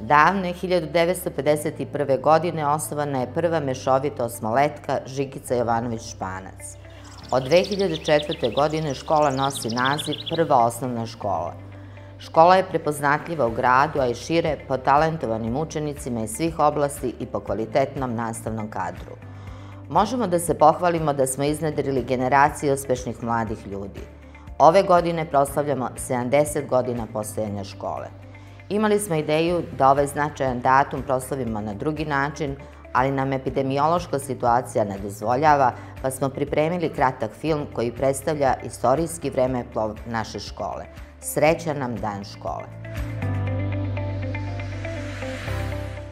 Davne 1951. godine osnovana je prva mešovita osmoletka Žikica Jovanović Španac. Od 2004. godine škola nosi naziv Prva osnovna škola. Škola je prepoznatljiva u gradu, a i šire po talentovanim učenicima iz svih oblasti i po kvalitetnom nastavnom kadru. Možemo da se pohvalimo da smo iznedrili generacije uspešnih mladih ljudi. Ove godine proslavljamo 70 godina postojanja škole. Imali smo ideju da ovaj značajan datum proslavimo na drugi način, ali nam epidemiološka situacija ne dozvoljava, pa smo pripremili kratak film koji predstavlja istorijski vremeplov naše škole. Srećan nam dan škole.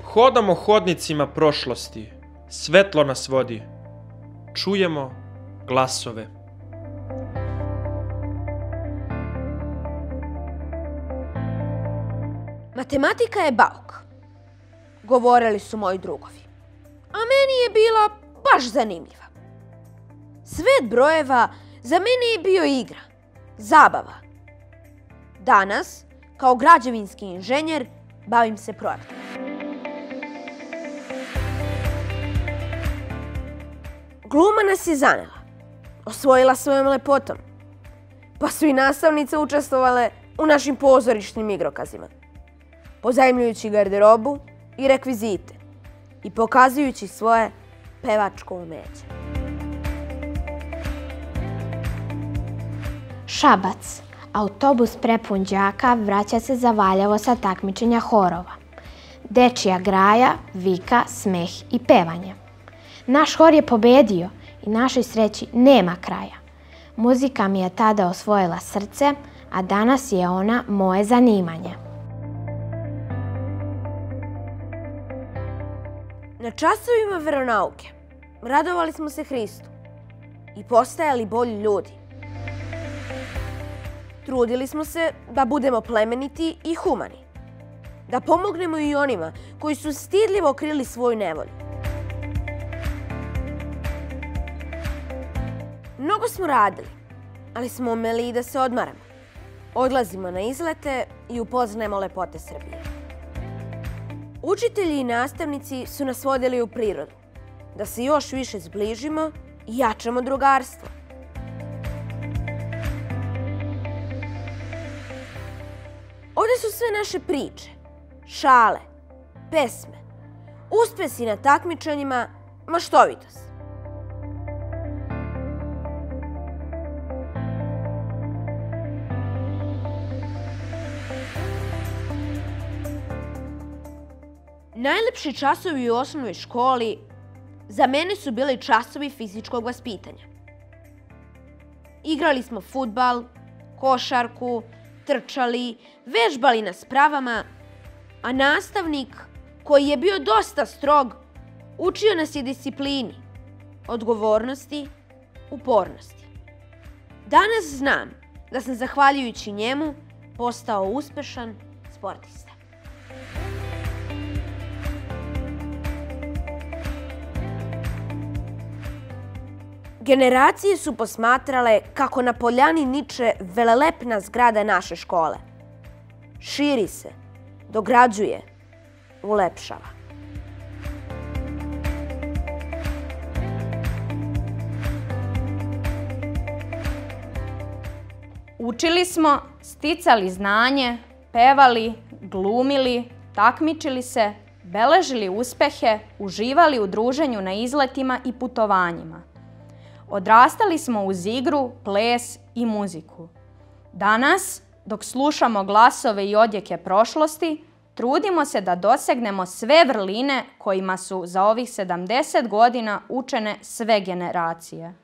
Hodamo hodnicima prošlosti, svetlo nas vodi, čujemo glasove. Matematika je bauk, govorili su moji drugovi. A meni je bila baš zanimljiva. Svet brojeva za mene je bio igra, zabava. Danas, kao građevinski inženjer, bavim se projektom. Gluma nas je zanela, osvojila svojom lepotom, pa su i nastavnice učestvovale u našim pozorišnim igrokazima, pozajmljujući garderobu i rekvizite i pokazujući svoje pevačko umeće. Šabac. Autobus prepun đaka vraća se za Valjevo sa takmičenja horova. Dečija graja, vika, smeh i pevanje. Naš hor je pobedio i našoj sreći nema kraja. Muzika mi je tada osvojila srce, a danas je ona moje zanimanje. Na časovima veronauke radovali smo se Hristu i postajali bolji ljudi. Trudili smo se da budemo plemeniti i humani, da pomognemo i onima koji su stidljivo krili svoju nevolju. Mnogo smo radili, ali smo umeli i da se odmaramo. Odlazimo na izlete i upoznajemo lepote Srbije. Učitelji i nastavnici su nas vodili u prirodu, da se još više zbližimo i jačamo drugarstvo. Ovde su sve naše priče, šale, pesme, uspesi na takmičenjima, maštovitost. Najlepši časovi u osnovnoj školi za mene su bili časovi fizičkog vaspitanja. Igrali smo fudbal, košarku, trčali, vežbali na spravama, a nastavnik, koji je bio dosta strog, učio nas je disciplini, odgovornosti, upornosti. Danas znam da sam zahvaljujući njemu postao uspešan sportista. Generacije su posmatrale kako na poljani niče velelepna zgrada naše škole. Širi se, dograđuje, ulepšava. Učili smo, sticali znanje, pevali, glumili, takmičili se, beležili uspehe, uživali u druženju na izletima i putovanjima. Odrastali smo uz igru, ples i muziku. Danas, dok slušamo glasove i odjeke prošlosti, trudimo se da dosegnemo sve vrline kojima su za ovih 70 godina učene sve generacije.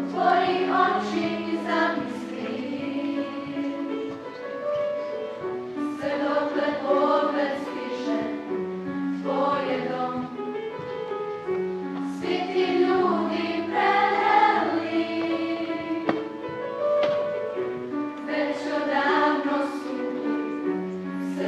Otvori oči i zamisli se dokle pogled stiže tvoj je dom. Svi ti ljudi preleli već odavno su se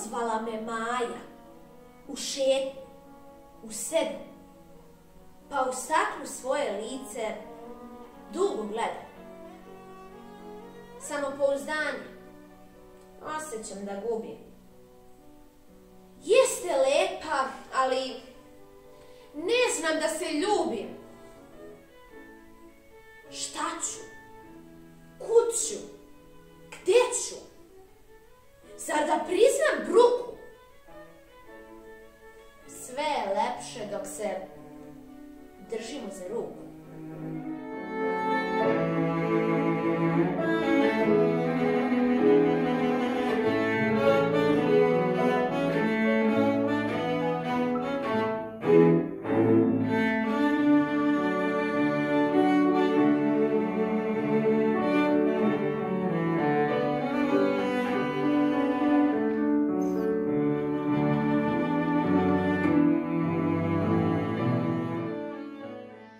Pozvala me Maja u šetnju, u 7, pa u staklu svoje lice dugo gledam. Samopouzdanje osjećam da gubim. Jeste lepa, ali ne znam da se ljubim. Šta ću? Kud ću? Gde ću? Zar da priznam bruku? Sve je lepše dok se držimo za ruku.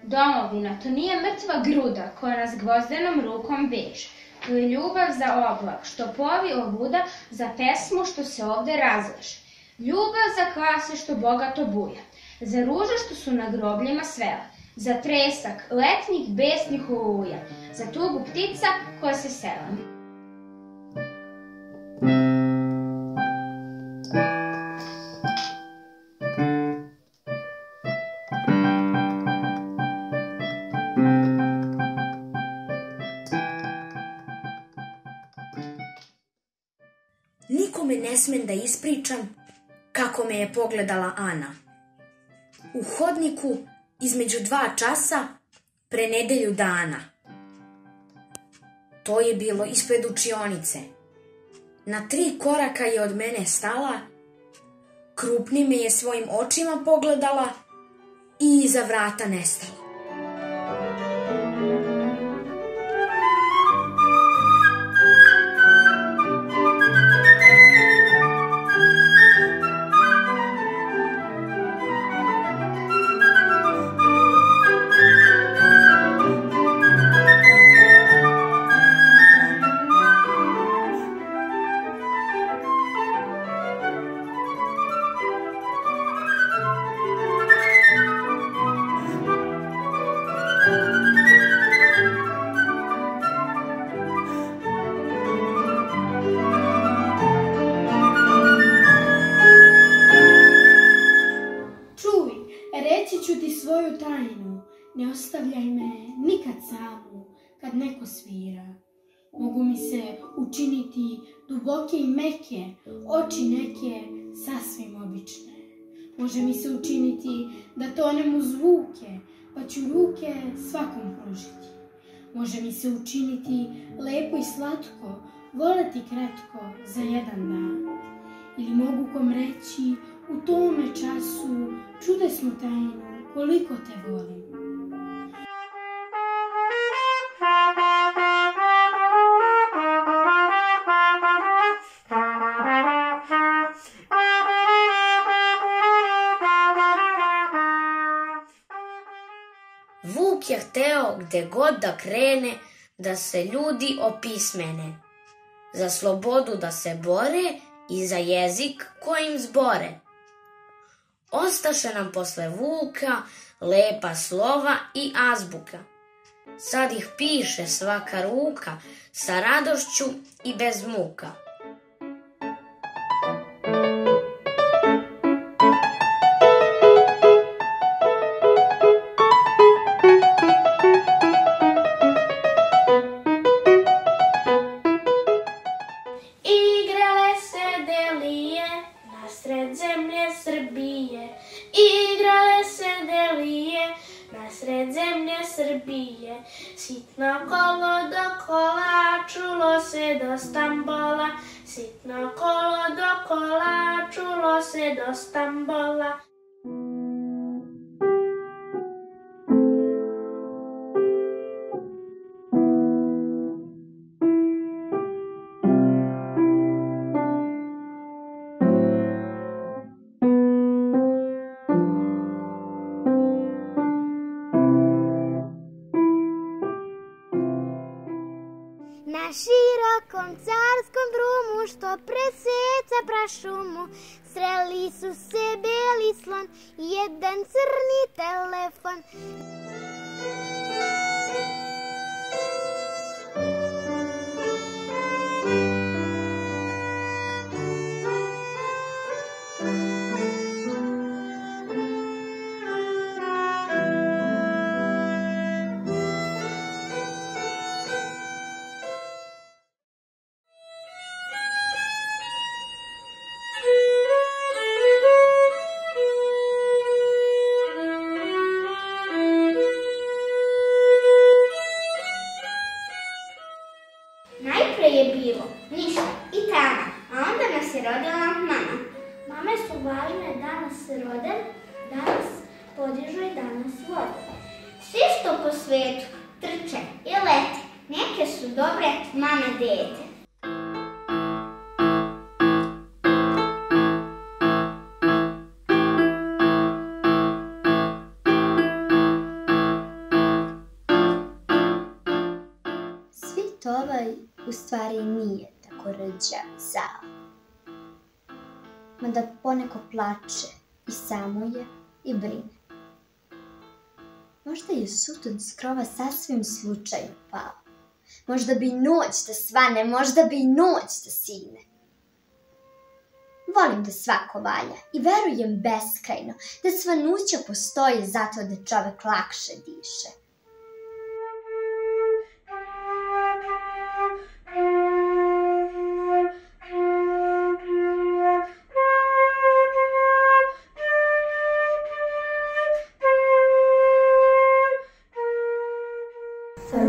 Domovina, to nije mrtva gruda koja nas gvozdenom rukom veže. To je ljubav za oblak, što povi ovuda, za pesmu što se ovde razleže. Ljubav za klase što bogato buja, za ruže što su na grobljima svela, za tresak letnjih besnih oluja, za tugu ptica koja se sela. Nikome ne smem da ispričam kako me je pogledala Ana. U hodniku između 2 časa pre nedelju dana. To je bilo ispred učionice. Na 3 koraka je od mene stala, krupni me je svojim očima pogledala i iza vrata nestala. svoju tajnu, ne ostavljaj me nikad samu kad neko svira. Mogu mi se učiniti duboke i meke, oči neke sasvim obične. Može mi se učiniti da tonem u zvuke, pa ću ruke svakom pružiti. Može mi se učiniti lepo i slatko, voleti kratko za jedan dan. Ili mogu kom reći u tome času čudesnu tajnu koliko te volim. Vuk je hteo gde god da krene da se ljudi opismene, za slobodu da se bore i za jezik kojim zbore. Ostaše nam posle Vuka lepa slova i azbuka. Sad ih piše svaka ruka sa radošću i bez muka. Sitno kolo do kola, čulo se do Stambola. Sitno kolo do kola, čulo se do Stambola. Na širokom carskom drumu što preseca prašumu. Sreli su se beli slon i jedan crni telefon. Najpre je bilo ništa i tamo, a onda nas je rodila mama. Mame su važne, danas se rode, danas podižu i danas vode. Svi što po svetu trče i lete, neke su dobre mame dete. Ovaj u stvari nije tako rđav zao. Mada poneko plače i samo je i brine. Možda je sutun s krova sasvim slučajno pao. Možda bi noć da svane, možda bi noć da sine. Volim da svako valja i verujem beskrajno da svanuća postoje zato da čovek lakše diše.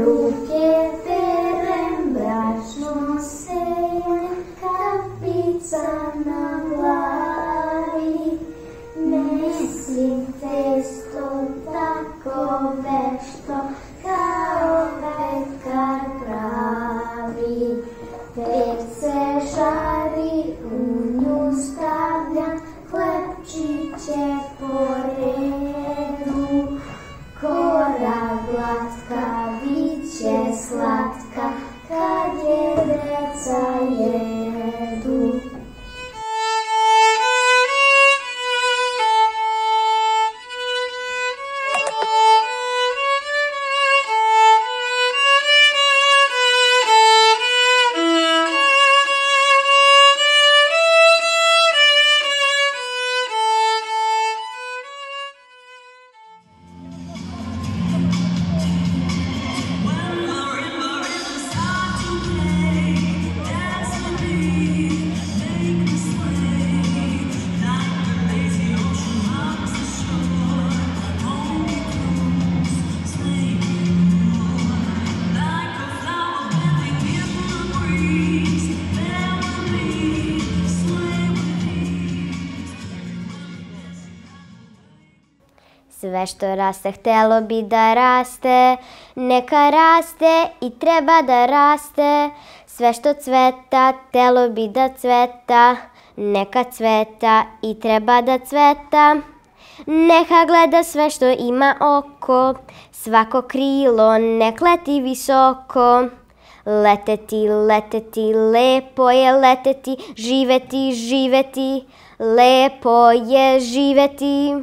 Ruke perem, bračno sejem, kapica na glavi. Nesim testo tako vešto, kao pekar pravi. Perce žari, u nju stavljam, hlebčiće po redu. Kora glatka, biće slatka, kad je deca jedu. Sve što raste htelo bi da raste, neka raste i treba da raste. Sve što cveta htelo bi da cveta, neka cveta i treba da cveta. Neka gleda sve što ima oko, svako krilo nek leti visoko. Leteti, leteti, lepo je leteti, živeti, živeti, lepo je živeti.